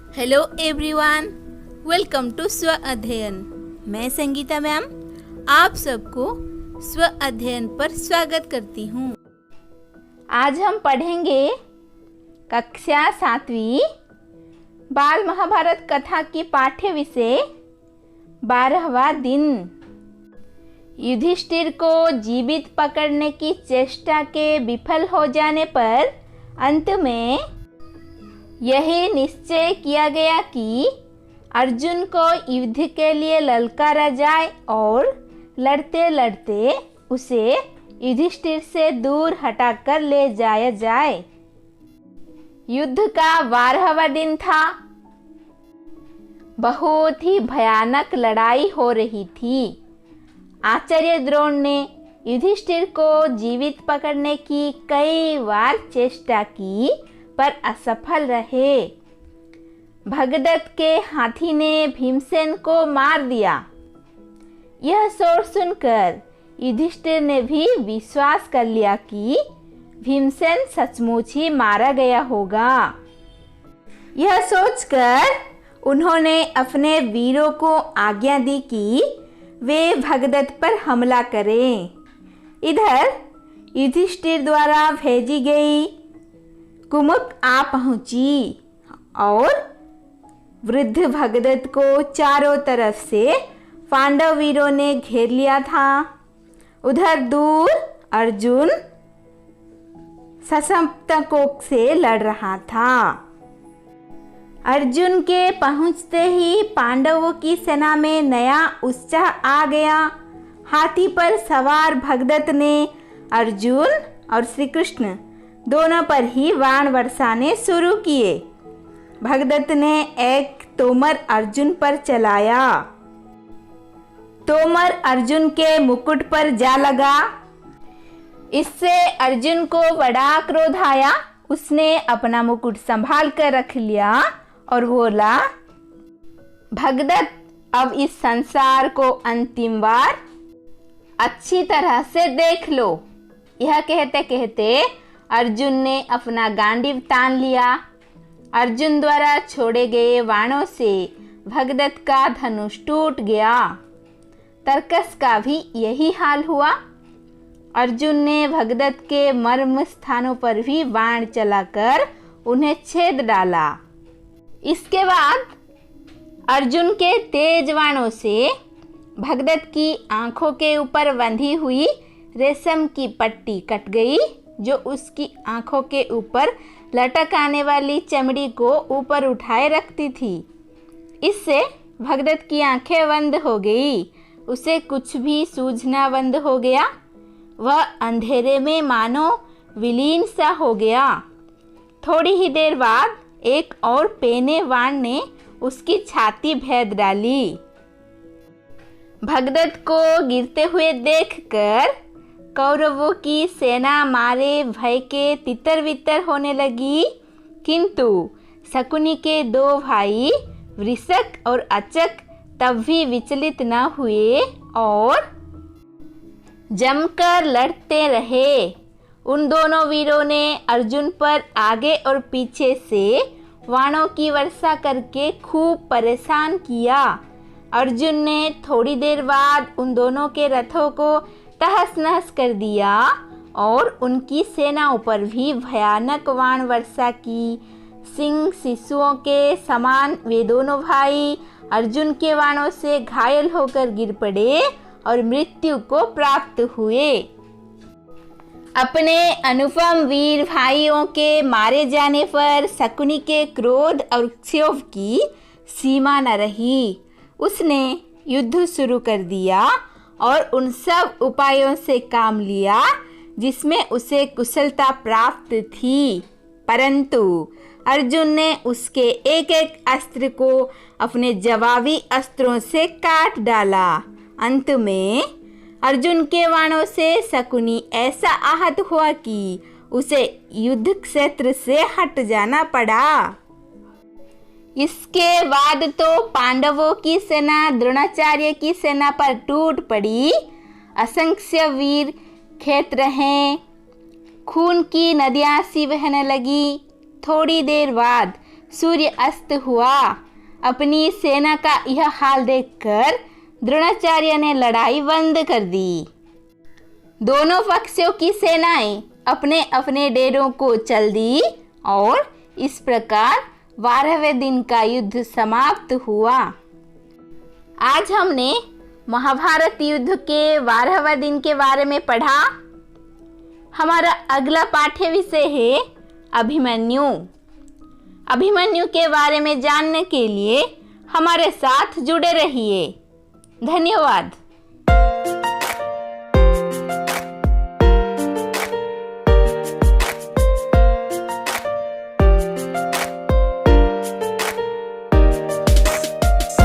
Hello everyone, welcome to स्व अध्ययन। मैं संगीता मैम आप सबको स्व अध्ययन पर स्वागत करती हूँ। आज हम पढ़ेंगे कक्षा 7वीं बाल महाभारत कथा की पाठ्य विषय 12वां दिन। युधिष्ठिर को जीवित पकड़ने की चेष्टा के विफल हो जाने पर अंत में यही निश्चय किया गया कि अर्जुन को युद्ध के लिए ललकारा जाए और लड़ते लड़ते उसे युधिष्ठिर से दूर हटाकर ले जाया जाए। युद्ध का 12वां दिन था। बहुत ही भयानक लड़ाई हो रही थी। आचार्य द्रोण ने युधिष्ठिर को जीवित पकड़ने की कई बार चेष्टा की पर असफल रहे। भगदत्त के हाथी ने भीमसेन को मार दिया। यह सोच सुनकर युधिष्ठिर ने भी विश्वास कर लिया कि भीमसेन सचमुच ही मारा गया होगा। यह सोचकर उन्होंने अपने वीरों को आज्ञा दी कि वे भगदत्त पर हमला करें। इधर युधिष्ठिर द्वारा भेजी गई कुमुक आ पहुंची और वृद्ध भगदत्त को चारों तरफ से पांडव वीरों ने घेर लिया था। उधर दूर अर्जुन सशंतकोक से लड़ रहा था। अर्जुन के पहुंचते ही पांडवों की सेना में नया उत्साह आ गया। हाथी पर सवार भगदत्त ने अर्जुन और श्री कृष्ण दोनों पर ही बाण बरसाने शुरू किए। भगदत्त ने एक तोमर अर्जुन पर चलाया। तोमर अर्जुन के मुकुट पर जा लगा। इससे अर्जुन को बड़ा क्रोध आया। उसने अपना मुकुट संभाल कर रख लिया और बोला, भगदत्त, अब इस संसार को अंतिम बार अच्छी तरह से देख लो। यह कहते कहते अर्जुन ने अपना गांडीव तान लिया। अर्जुन द्वारा छोड़े गए बाणों से भगदत्त का धनुष टूट गया। तरकस का भी यही हाल हुआ। अर्जुन ने भगदत्त के मर्म स्थानों पर भी बाण चलाकर उन्हें छेद डाला। इसके बाद अर्जुन के तेज बाणों से भगदत्त की आंखों के ऊपर बंधी हुई रेशम की पट्टी कट गई, जो उसकी आंखों के ऊपर लटक आने वाली चमड़ी को ऊपर उठाए रखती थी। इससे भगदत्त की आंखें बंद हो गई। उसे कुछ भी सूझना बंद हो गया। वह अंधेरे में मानो विलीन सा हो गया। थोड़ी ही देर बाद एक और पेने बाण ने उसकी छाती भेद डाली। भगदत्त को गिरते हुए देखकर कौरवों की सेना मारे भय के तितर बितर होने लगी, किंतु शकुनी के दो भाई वृषक और अचक तब भी विचलित न हुए और जमकर लड़ते रहे। उन दोनों वीरों ने अर्जुन पर आगे और पीछे से बाणों की वर्षा करके खूब परेशान किया। अर्जुन ने थोड़ी देर बाद उन दोनों के रथों को तहस नहस कर दिया और उनकी सेनाओं पर भी भयानक बाण वर्षा की। सिंह शिशुओं के समान वे दोनों भाई अर्जुन के बाणों से घायल होकर गिर पड़े और मृत्यु को प्राप्त हुए। अपने अनुपम वीर भाइयों के मारे जाने पर शकुनी के क्रोध और क्षोभ की सीमा न रही। उसने युद्ध शुरू कर दिया और उन सब उपायों से काम लिया जिसमें उसे कुशलता प्राप्त थी, परंतु अर्जुन ने उसके एक एक अस्त्र को अपने जवाबी अस्त्रों से काट डाला। अंत में अर्जुन के बाणों से शकुनी ऐसा आहत हुआ कि उसे युद्ध क्षेत्र से हट जाना पड़ा। इसके बाद तो पांडवों की सेना द्रोणाचार्य की सेना पर टूट पड़ी। असंख्य वीर खेत रहे। खून की नदियां सी बहने लगी। थोड़ी देर बाद सूर्य अस्त हुआ। अपनी सेना का यह हाल देखकर द्रोणाचार्य ने लड़ाई बंद कर दी। दोनों पक्षों की सेनाएं अपने अपने डेरों को चल दी और इस प्रकार 12वें दिन का युद्ध समाप्त हुआ। आज हमने महाभारत युद्ध के 12वें दिन के बारे में पढ़ा। हमारा अगला पाठ्य विषय है अभिमन्यु। अभिमन्यु के बारे में जानने के लिए हमारे साथ जुड़े रहिए। धन्यवाद।